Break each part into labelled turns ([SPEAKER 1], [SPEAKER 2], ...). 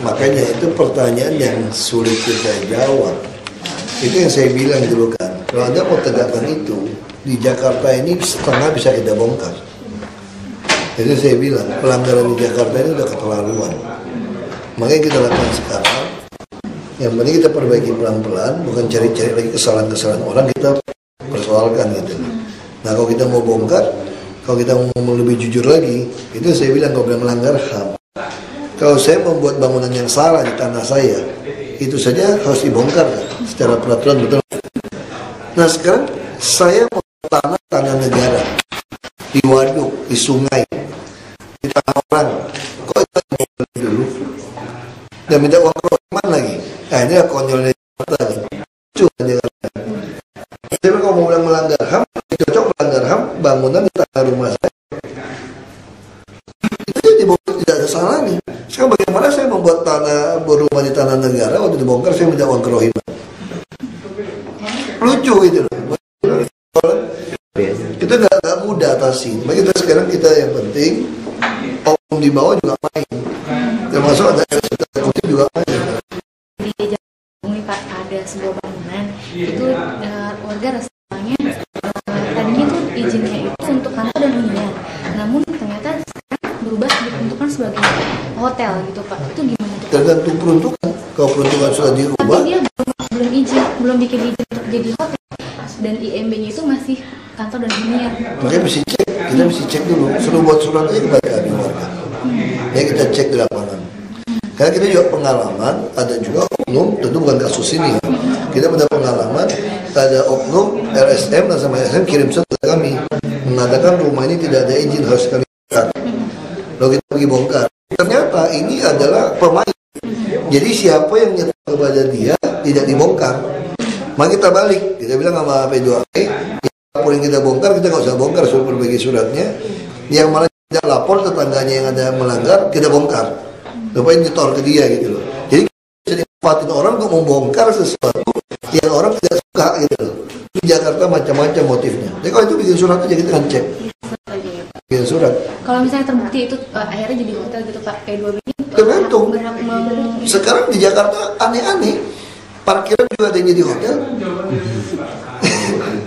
[SPEAKER 1] Makanya itu pertanyaan yang sulit kita jawab. Itu yang saya bilang dulu kan, kalau Anda mau tegakkan itu, di Jakarta ini setengah bisa kita bongkar. Jadi saya bilang, pelanggaran di Jakarta ini udah keterlaluan. Makanya kita lakukan sekarang, yang penting kita perbaiki pelan-pelan, bukan cari-cari lagi kesalahan-kesalahan orang, kita persoalkan gitu. Nah kalau kita mau bongkar, kalau kita mau lebih jujur lagi, itu saya bilang kalau bilang melanggar HAM. Kalau saya membuat bangunan yang salah di tanah saya, itu saja harus dibongkar kan, secara peraturan betul. Nah sekarang saya mau tanah negara di waduk, di sungai, di tanah orang, kok itu dulu? Dan minta uang kerohiman lagi. Nah ini konyolnya Jakarta nih. Cuma Jakarta. Saya kalau mau bilang melanggar HAM, cocok melanggar HAM bangunan di tanah rumah saya. Itu dibongkar tidak ada salahnya. Sekarang bagaimana saya membuat tanah berumah di tanah negara, waktu dibongkar saya minta uang kerohiman. Lucu itu loh. Itu nggak mudah atasi. Maka kita sekarang yang penting oknum di bawah juga main. Termasuk ada eksekutif juga main.
[SPEAKER 2] Di Jakarta Pak ada sebuah bangunan itu warga rasanya tadinya tuh izinnya itu untuk kantor dan hunian. Namun ternyata sekarang berubah diperuntukkan sebagai hotel gitu Pak. Itu gimana tuh?
[SPEAKER 1] Tergantung peruntukan. Kalau peruntukan sudah dirubah,
[SPEAKER 2] tapi dia belum izin, belum bikin izin untuk jadi hotel. Dan IMB-nya itu masih kantor dan hunian.
[SPEAKER 1] makanya mesti cek. Kita mesti cek dulu. Suruh buat surat aja kepada kami warga. Ya kita cek di lapangan. Karena kita juga pengalaman, ada juga oknum, tentu bukan kasus ini. Kita pada pengalaman, ada oknum LSM dan sama LSM kirim surat ke kami mengatakan rumah ini tidak ada izin, harus kami bongkar. Lalu kita pergi bongkar. Ternyata ini adalah pemain. Jadi siapa yang nyetak kepada dia tidak dibongkar. Maka kita balik, kita bilang sama P2A, lapor yang kita bongkar, kita nggak usah bongkar, suruh perbaiki suratnya. Yang malah tidak lapor tetangganya yang ada melanggar, kita bongkar. Lupain nyetor ke dia gitu loh. Jadi bisa dimanfaatin orang untuk membongkar sesuatu yang orang tidak suka gitu loh. Di Jakarta macam-macam motifnya. Jadi kalau itu bikin surat aja kita akan cek. Bikin surat.
[SPEAKER 2] Kalau misalnya terbukti itu akhirnya jadi hotel gitu Pak, P2B ini
[SPEAKER 1] Tergantung.
[SPEAKER 2] berhak
[SPEAKER 1] Sekarang di Jakarta aneh-aneh. Parkiran juga ada yang jadi hotel.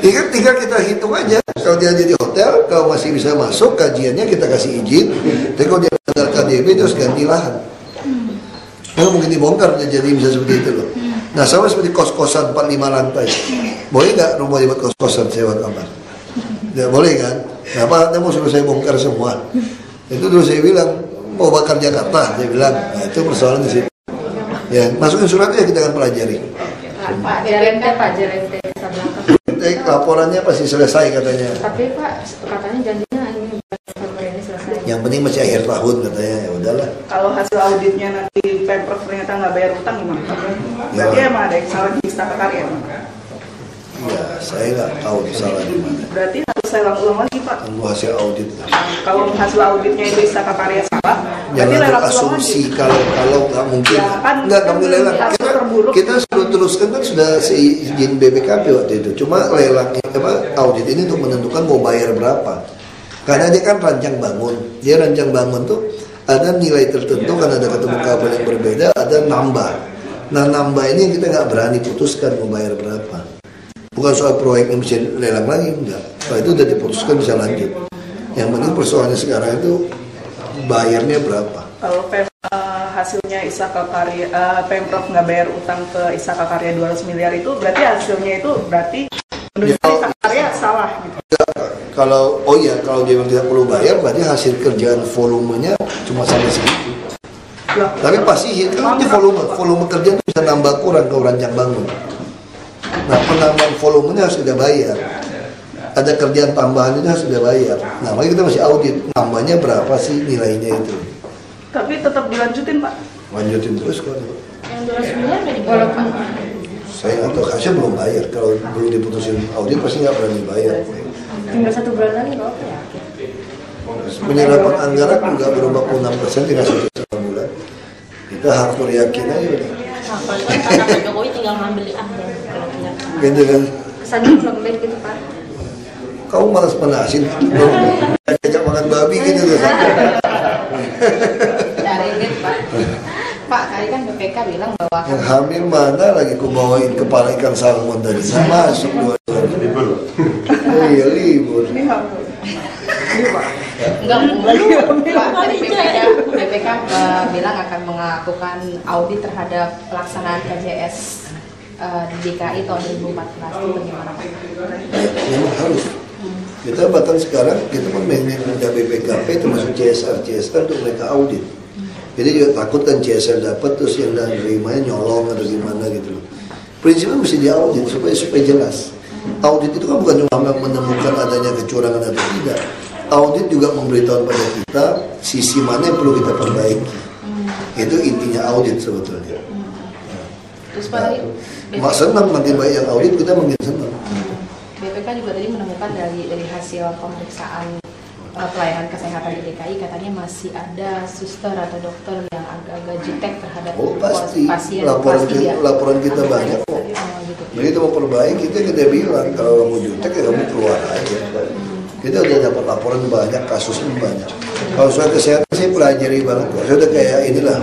[SPEAKER 1] Tinggal kita hitung aja. Kalau dia jadi hotel, kalau masih bisa masuk kajiannya kita kasih izin. Tapi kalau dia melanggar KDB terus ganti lahan. Kalau mungkin dibongkar jadi bisa seperti itu loh. Nah sama seperti kos-kosan 4-5 lantai. Boleh nggak rumah dibuat kos-kosan sewa kamar? Tidak boleh kan? Kenapa Anda mau suruh saya bongkar semua? Itu dulu saya bilang mau bakar Jakarta. Saya bilang, nah itu persoalan di situ. Ya, masukin suratnya kita akan pelajari.
[SPEAKER 3] Pak JRMT
[SPEAKER 1] Belakang. Laporannya pasti selesai katanya.
[SPEAKER 3] Tapi Pak katanya janjinya ini Februari ini selesai.
[SPEAKER 1] Yang penting masih akhir tahun katanya. Ya udahlah.
[SPEAKER 4] Kalau hasil auditnya nanti Pemprov ternyata nggak bayar utang gimana? Berarti emang ada yang salah di Istaka Karya?
[SPEAKER 1] Ya, saya nggak tahu salah di mana.
[SPEAKER 4] Berarti harus saya ulang lagi Pak.
[SPEAKER 1] Tunggu hasil audit.
[SPEAKER 4] Kalau hasil auditnya itu Istaka Karya salah, berarti
[SPEAKER 1] Jangan
[SPEAKER 4] lelang ulang lagi.
[SPEAKER 1] asumsi kalau nggak mungkin.
[SPEAKER 4] Ya, kan,
[SPEAKER 1] Nggak
[SPEAKER 4] kan
[SPEAKER 1] kami lelang. Kita sudah teruskan kan sudah seizin BPKP waktu itu. Cuma lelang audit ini untuk menentukan mau bayar berapa. Karena dia kan rancang bangun. Dia rancang bangun tuh ada nilai tertentu kan ada ketemu kabel yang berbeda, ada nambah. Nah nambah ini yang kita nggak berani putuskan mau bayar berapa. Bukan soal proyek yang bisa lelang lagi, enggak. Kalau itu udah diputuskan bisa lanjut. Yang penting persoalannya sekarang itu bayarnya berapa.
[SPEAKER 4] Kalau hasilnya Istaka Karya, Pemprov nggak bayar utang ke Istaka Karya 200 miliar itu, berarti hasilnya itu berarti menurut Istaka Karya salah gitu.
[SPEAKER 1] Kalau kalau dia memang tidak perlu bayar, berarti hasil kerjaan volumenya cuma sampai segitu. Tapi pasti kan volume kerjaan bisa nambah kurang kalau rancang bangun. Nah penambahan volumenya harus kita bayar. Ada kerjaan tambahan itu harus kita bayar. Nah makanya kita masih audit nambahnya berapa sih nilainya itu.
[SPEAKER 4] Tapi tetap dilanjutin Pak.
[SPEAKER 1] Lanjutin terus kok.
[SPEAKER 3] Yang 200 miliar walaupun
[SPEAKER 1] Saya nggak tahu, harusnya belum bayar. Kalau belum diputusin audit pasti nggak berani bayar.
[SPEAKER 3] tinggal 1 bulan lagi kok ya.
[SPEAKER 1] Penyerapan anggaran juga berubah 6%, tinggal 1 bulan. Kita harus beryakin aja udah.
[SPEAKER 3] Karena Pak Jokowi tinggal ngambil akhir kalau tidak.
[SPEAKER 1] Gitu kan.
[SPEAKER 3] Kesannya belum baik gitu Pak.
[SPEAKER 1] Kamu malas penasin, ajak makan babi gitu tuh.
[SPEAKER 3] Dari Pak.
[SPEAKER 5] Pak, tadi kan BPK bilang bahwa
[SPEAKER 1] Yang hamil mana lagi ku bawain kepala ikan salmon tadi. Nggak masuk dua-duanya.
[SPEAKER 6] Libur.
[SPEAKER 1] Oh iya libur.
[SPEAKER 4] Ini hamil. Ini Pak.
[SPEAKER 5] enggak Pak, tadi BPK bilang akan melakukan audit terhadap pelaksanaan KJS di DKI tahun 2014 itu bagaimana Pak?
[SPEAKER 1] Memang harus. Kita bahkan sekarang kita kan minta BPKP termasuk CSR untuk mereka audit. Jadi juga takut kan CSR dapat terus yang nerimanya nyolong atau gimana gitu loh. Prinsipnya mesti diaudit supaya jelas. Audit itu kan bukan cuma menemukan adanya kecurangan atau tidak. Audit juga memberitahu pada kita sisi mana yang perlu kita perbaiki. Itu intinya audit sebetulnya.
[SPEAKER 5] Terus Pak tadi
[SPEAKER 1] Mak senang makin banyak yang audit kita makin senang.
[SPEAKER 5] BPK juga tadi menemukan dari hasil pemeriksaan pelayanan kesehatan di DKI katanya masih ada suster atau dokter yang agak-agak jutek terhadap
[SPEAKER 1] Pasti.
[SPEAKER 5] pasien.
[SPEAKER 1] Laporan kita banyak kok.
[SPEAKER 5] Gitu.
[SPEAKER 1] Begitu mau perbaiki kita bilang kalau kamu jutek ya kamu keluar aja. Kita udah dapat laporan banyak, kasusnya banyak. Kalau soal kesehatan saya pelajari banget. Saya udah kayak inilah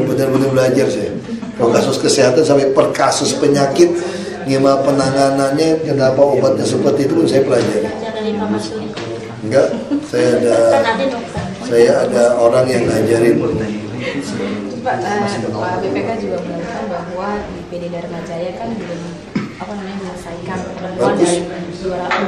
[SPEAKER 1] benar-benar belajar saya. Kalau kasus kesehatan sampai per kasus penyakit, gimana penanganannya, kenapa obatnya seperti itu pun saya pelajari. Enggak, saya ada orang yang ngajarin.
[SPEAKER 5] Pak, BPK juga menemukan bahwa di PD Dharma Jaya kan belum menyelesaikan pertemuan dari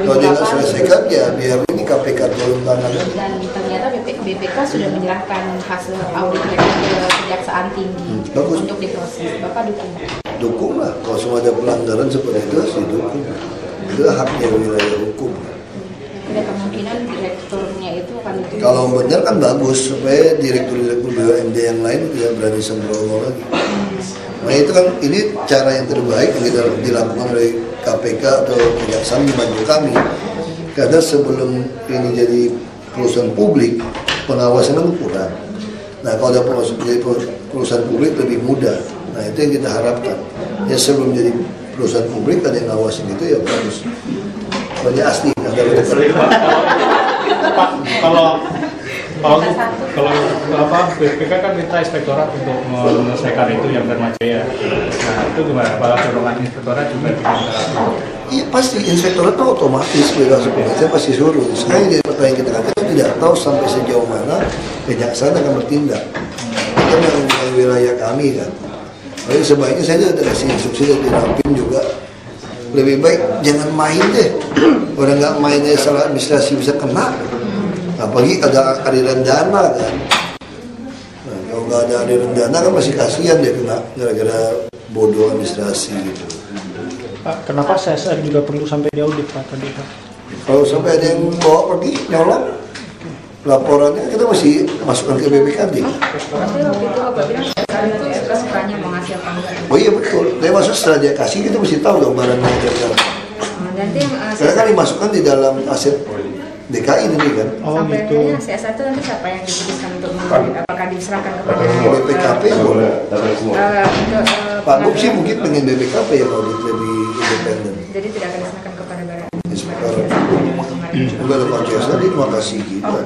[SPEAKER 1] Kalau dia nggak selesaikan ya biar ini KPK turun tangan.
[SPEAKER 5] Dan ternyata BPK sudah menyerahkan hasil audit mereka ke Kejaksaan Tinggi untuk diproses. Bapak dukung?
[SPEAKER 1] Dukung lah, kalau semua ada pelanggaran seperti itu harus didukung. Itu haknya wilayah hukum.
[SPEAKER 5] Ada kemungkinan direkturnya itu akan ditutup.
[SPEAKER 1] Kalau benar kan bagus supaya direktur-direktur BUMD yang lain tidak berani sembrono lagi. Nah itu kan ini cara yang terbaik yang kita dilakukan oleh KPK atau Kejaksaan membantu kami. Karena sebelum ini jadi perusahaan publik, pengawasan itu kurang. Nah kalau ada perusahaan publik lebih mudah. Nah itu yang kita harapkan. Ya sebelum jadi perusahaan publik ada yang ngawasin itu ya bagus. Banyak asli.
[SPEAKER 6] Kalau BPK kan minta inspektorat untuk menyelesaikan itu yang Dharma Jaya. Nah itu gimana? Apakah dorongan inspektorat juga diminta?
[SPEAKER 1] Iya pasti inspektorat itu otomatis saya pasti suruh. Sekarang jadi pertanyaan kita kan kita tidak tahu sampai sejauh mana kejaksaan akan bertindak. Kita yang wilayah kami kan. Jadi sebaiknya saya sudah kasih instruksi dari Dirapim juga. Lebih baik jangan main deh. Orang nggak mainnya salah administrasi bisa kena. Apalagi ada aliran dana kan. Nah, kalau nggak ada aliran dana kan masih kasihan dia kena gara-gara bodoh administrasi gitu.
[SPEAKER 7] Pak, kenapa CSR juga perlu sampai diaudit Pak tadi Pak?
[SPEAKER 1] Kalau sampai ada yang bawa pergi nyolong, laporannya kita mesti masukkan ke BPKD.
[SPEAKER 5] Tapi waktu itu Bapak bilang sekarang itu SK-nya menghasilkan.
[SPEAKER 1] Oh iya betul. Tapi maksud setelah dia kasih kita mesti tahu dong barangnya ada.
[SPEAKER 5] Nanti
[SPEAKER 1] Karena kan dimasukkan di dalam aset DKI ini kan.
[SPEAKER 7] Oh
[SPEAKER 5] sampai
[SPEAKER 7] gitu.
[SPEAKER 5] akhirnya CSR itu nanti siapa yang diputuskan untuk mengaudit? Apakah diserahkan kepada
[SPEAKER 1] BPKP boleh.
[SPEAKER 5] untuk
[SPEAKER 1] Pak Gub sih mungkin pengen BPKP yang audit lebih independen.
[SPEAKER 5] jadi tidak akan diserahkan kepada badan.
[SPEAKER 1] Inspektor. Juga lepas jasa dia terima kasih kita.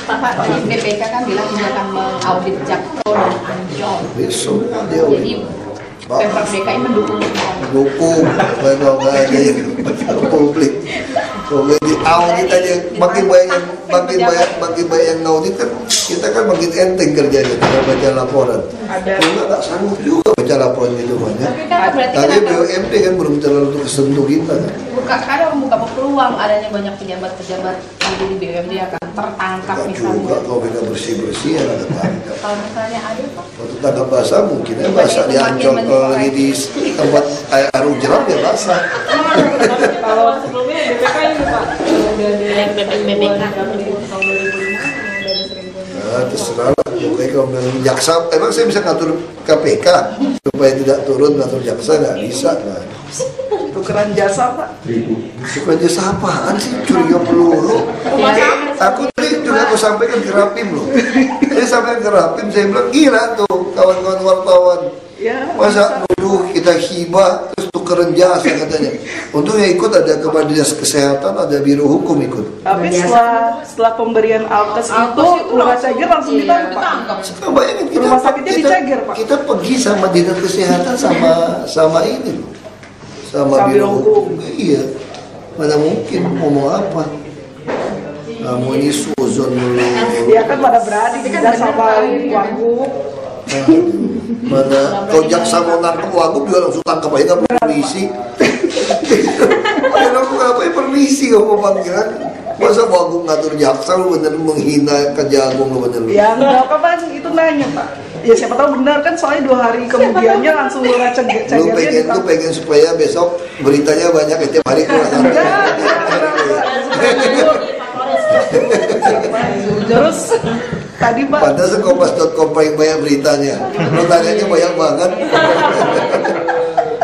[SPEAKER 5] Pak, tadi BPK kan bilang dia akan mengaudit Jakpro dan Ancol.
[SPEAKER 1] Besok dia
[SPEAKER 5] Jadi Pemprov DKI mendukung.
[SPEAKER 1] dukung kalau nggak ada yang publik. Kalau di audit aja makin banyak yang audit kan kita kan makin enteng kerjanya tinggal baca laporan. Kalau nggak sanggup juga baca laporan itu banyak.
[SPEAKER 5] Tapi kan berarti
[SPEAKER 1] Tapi
[SPEAKER 5] kenapa?
[SPEAKER 1] BUMD kan belum terlalu kesentuh kita kan.
[SPEAKER 5] Kadang membuka peluang adanya banyak pejabat-pejabat di BUMD akan tertangkap
[SPEAKER 1] Nggak
[SPEAKER 5] misalnya.
[SPEAKER 1] juga kalau mereka bersih-bersih ya nggak tangkap.
[SPEAKER 5] Kalau misalnya ada Pak,
[SPEAKER 1] Waktu tangkap basah mungkin ya basah di Ancol kalau lagi di tempat air jeram ya basah.
[SPEAKER 3] Kalau sebelumnya BPK ini Pak, udah ada
[SPEAKER 5] BPK.
[SPEAKER 3] tahun 2005 udah ada 1000.
[SPEAKER 1] Nah, terserah lah. Pokoknya kalau bilang jaksa, emang saya bisa ngatur KPK supaya tidak turun ngatur jaksa nggak bisa kan?
[SPEAKER 4] Tukeran jasa Pak.
[SPEAKER 1] Suka jasa apaan sih? Curiga peluru. Aku tadi juga aku sampaikan ke Rapim loh. Saya sampaikan ke Rapim, saya bilang gila tuh kawan-kawan wartawan.
[SPEAKER 4] Ya,
[SPEAKER 1] Masa nuduh kita hibah terus tukeran jasa katanya. Untungnya ikut ada kepala dinas kesehatan, ada biro hukum ikut.
[SPEAKER 4] tapi setelah pemberian alkes itu Lurah Cager langsung ditangkap.
[SPEAKER 1] Sekarang bayangin kita,
[SPEAKER 4] Rumah sakitnya di Cager, Pak.
[SPEAKER 1] kita pergi sama dinas kesehatan sama ini, sama biro hukum. Iya, mana mungkin ngomong apa? Kamu ini suzon dulu.
[SPEAKER 4] Ya kan pada berani kita sama Wagub.
[SPEAKER 1] Mana kau jaksa mau nangkep Wagub juga langsung tangkap aja nggak permisi. Kalau ngapain permisi kau mau panggilan? Masa Wagub ngatur jaksa lu bener menghina Kejagung lu bener.
[SPEAKER 4] Ya enggak kan itu nanya Pak. Ya siapa tahu benar kan soalnya 2 hari kemudiannya langsung Lurah Cagernya
[SPEAKER 1] Lu pengen supaya besok beritanya banyak tiap hari kurang ajar.
[SPEAKER 4] Terus tadi Pak,
[SPEAKER 1] Padahal Kompas.com paling banyak beritanya. Lu tanyanya banyak banget.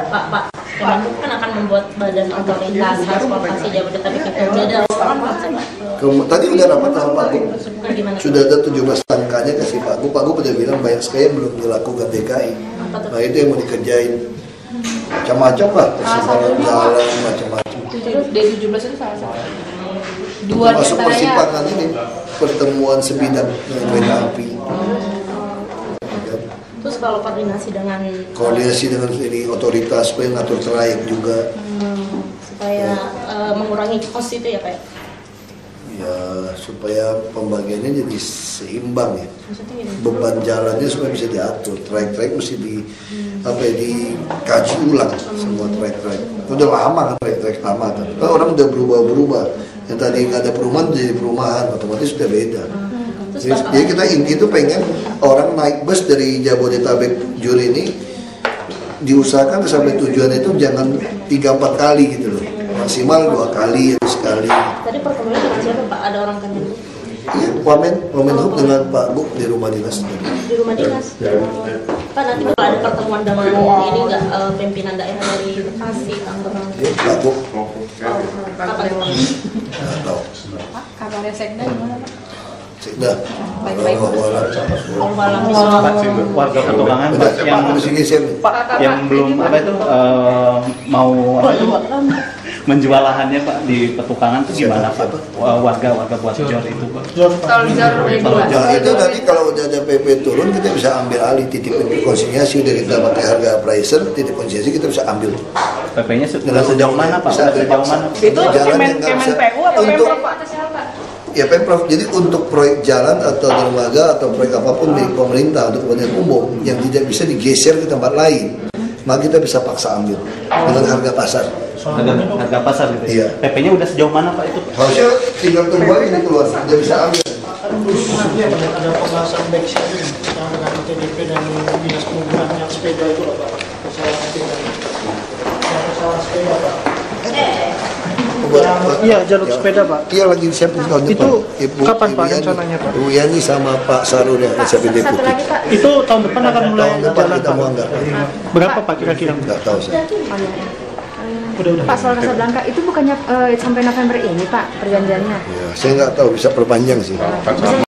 [SPEAKER 8] Pak, Kemenhub kan akan membuat badan otoritas transportasi Jabodetabek itu. Udah ada laporan Pak?
[SPEAKER 1] Tadi udah rapat sama Pak Gub.
[SPEAKER 8] Gimana?
[SPEAKER 1] Sudah ada 17 angkanya kasih Pak Gub. Pak Gub udah bilang banyak sekali yang belum dilakukan DKI. Nah itu yang mau dikerjain. Macam-macam lah. Persimpangan jalan, macam-macam.
[SPEAKER 5] Terus D17 itu salah satu. Dua
[SPEAKER 1] Masuk
[SPEAKER 5] diantaranya
[SPEAKER 1] persimpangan ini pertemuan sebidang dengan kereta api.
[SPEAKER 8] Terus kalau koordinasi dengan
[SPEAKER 1] Ini otoritas supaya ngatur trayek juga.
[SPEAKER 8] supaya mengurangi cost itu ya Pak?
[SPEAKER 1] Ya supaya pembagiannya jadi seimbang ya.
[SPEAKER 8] Maksudnya gini?
[SPEAKER 1] Beban jalannya supaya bisa diatur. Trayek-trayek mesti dikaji ulang semua trayek-trayek. Udah lama kan trayek-trayek lama kan. Kan orang udah berubah-berubah. Yang tadi nggak ada perumahan jadi perumahan, otomatis sudah beda. Jadi kita inti itu pengen orang naik bus dari Jabodetabek Jur ini diusahakan sampai tujuan itu jangan 3-4 kali gitu loh, maksimal 2 kali atau sekali.
[SPEAKER 8] Tadi pertemuan dengan siapa Pak? Ada orang Kemenhub?
[SPEAKER 1] Iya, Wamenhub dengan Pak Gub di rumah dinas tadi.
[SPEAKER 8] Di rumah dinas. Pak nanti kalau ada pertemuan dengan ini nggak pimpinan daerah dari Bekasi, Tangerang?
[SPEAKER 1] Pak Gub.
[SPEAKER 8] Kapan?
[SPEAKER 1] Nggak tahu.
[SPEAKER 5] kabarnya Sekda gimana Pak?
[SPEAKER 1] Sudah.
[SPEAKER 5] Baik-baik.
[SPEAKER 7] Warga Petukangan
[SPEAKER 1] Udah,
[SPEAKER 7] yang
[SPEAKER 1] di sini
[SPEAKER 7] belum apa itu mau apa itu menjual lahannya Pak di Petukangan itu gimana Pak? Warga buat jor itu Pak.
[SPEAKER 1] Nah itu nanti kalau udah ada PP turun kita bisa ambil alih titik konsinyasi, udah kita pakai harga pricer, titik konsinyasi kita bisa ambil.
[SPEAKER 7] PP-nya sudah sejauh mana Pak? Sudah sejauh mana?
[SPEAKER 4] itu Kemenpu atau Pemprov Pak?
[SPEAKER 1] Ya Pemprov, jadi untuk proyek jalan atau dermaga atau proyek apapun milik pemerintah untuk kepentingan umum yang tidak bisa digeser ke tempat lain, maka kita bisa paksa ambil dengan harga pasar.
[SPEAKER 7] Harga pasar gitu.
[SPEAKER 1] Iya.
[SPEAKER 7] PP-nya udah sejauh mana Pak itu?
[SPEAKER 1] Harusnya tinggal tunggu aja ini keluar, sudah bisa ambil.
[SPEAKER 7] Ada pembahasan backshot yang dengan TDP dan dinas perhubungan yang sepeda itu loh Pak. Pesawat sepeda Pak. Iya, jalur sepeda Pak.
[SPEAKER 1] Iya lagi disiapin tahun depan.
[SPEAKER 7] Itu
[SPEAKER 1] Ibu
[SPEAKER 7] kapan Pak
[SPEAKER 1] Yani.
[SPEAKER 7] rencananya Pak?
[SPEAKER 1] Ibu Yani sama Pak Sarul yang akan siapin
[SPEAKER 2] Satu
[SPEAKER 1] deputi.
[SPEAKER 2] lagi Pak,
[SPEAKER 7] Itu tahun depan akan mulai
[SPEAKER 1] Tahun depan
[SPEAKER 7] jalan
[SPEAKER 1] kita
[SPEAKER 7] Pak.
[SPEAKER 1] mau anggar.
[SPEAKER 7] Berapa Pak kira-kira?
[SPEAKER 1] Nggak tahu saya.
[SPEAKER 7] Udah.
[SPEAKER 2] Pak soal Casablanca itu bukannya sampai November ini Pak perjanjiannya?
[SPEAKER 1] Ya, saya nggak tahu bisa perpanjang sih.